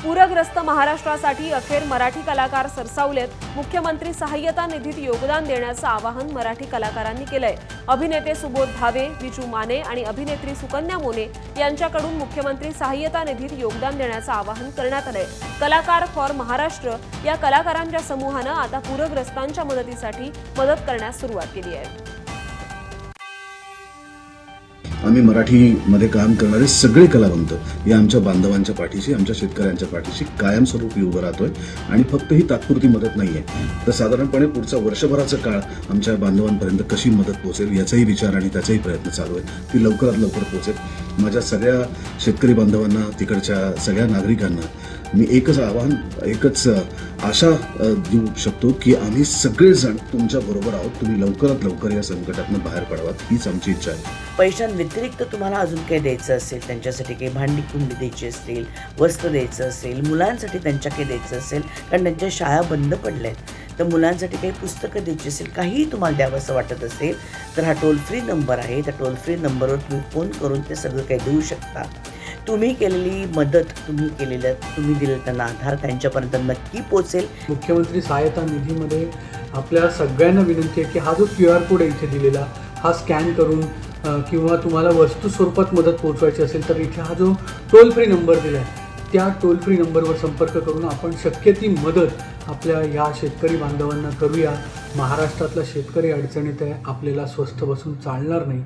पूरग्रस्त महाराष्ट्रासाठी अखेर मराठी कलाकार सरसावलेत. मुख्यमंत्री सहाय्यता निधीत योगदान देण्याचं आवाहन मराठी कलाकारांनी केलंय. अभिनेते सुबोध भावे, विजू माने आणि अभिनेत्री सुकन्या मोने यांच्याकडून मुख्यमंत्री सहाय्यता निधीत योगदान देण्याचं आवाहन करण्यात आलंय. कलाकार फॉर महाराष्ट्र या कलाकारांच्या समूहानं आता पूरग्रस्तांच्या मदतीसाठी मदत करण्यास सुरुवात केली आहे. आम्ही मराठीमध्ये काम करणारे सगळे कलावंत या आमच्या बांधवांच्या पाठीशी, आमच्या शेतकऱ्यांच्या पाठीशी कायमस्वरूपी उभं राहतोय. आणि फक्त ही तात्पुरती मदत नाहीये, तर साधारणपणे पुढचा वर्षभराचा काळ आमच्या बांधवांपर्यंत कशी मदत पोहोचेल याचाही विचार आणि त्याचाही प्रयत्न चालू आहे. ती लवकरात लवकर पोहोचेल. माझ्या सगळ्या शेतकरी बांधवांना, तिकडच्या सगळ्या नागरिकांना मी एकच आवाहन, एकच आशा देऊ शकतो की आम्ही सगळेजण तुमच्या बरोबर आहोत. तुम्ही लवकरात लवकर या संकटातून बाहेर पडावात हीच आमची इच्छा आहे. पैशांव्यतिरिक्त तुम्हाला अजून काही द्यायचं असेल, त्यांच्यासाठी काही भांडी कुंडी द्यायची असतील, वस्त्र द्यायचं असेल, मुलांसाठी त्यांच्या काही द्यायचं असेल, कारण त्यांच्या शाळा बंद पडल्या आहेत, तर मुलांसाठी काही पुस्तकं द्यायची असेल, काहीही तुम्हाला द्यावं असं वाटत असेल तर हा टोल फ्री नंबर आहे. त्या टोल फ्री नंबरवर तुम्ही फोन करून ते सगळं काही देऊ शकता. तुम्ही केलेली मदत, तुम्ही दिलेलं त्यांना आधार त्यांच्यापर्यंत नक्की पोहोचेल. मुख्यमंत्री सहायता निधीमध्ये आपल्या सगळ्यांना विनंती आहे की हा जो QR कोड आहे इथे दिलेला, हा स्कॅन करून किंवा तुम्हाला वस्तू स्वरूपात मदत पोहोचवायची असेल तर इथे हा जो टोल फ्री नंबर दिला आहे त्या टोल फ्री नंबरवर संपर्क करून आपण शक्य ती मदत आपल्या या शेतकरी बांधवांना करूया. महाराष्ट्रातला शेतकरी अडचणीत आहे, आपल्याला स्वस्थ बसून चालणार नाही.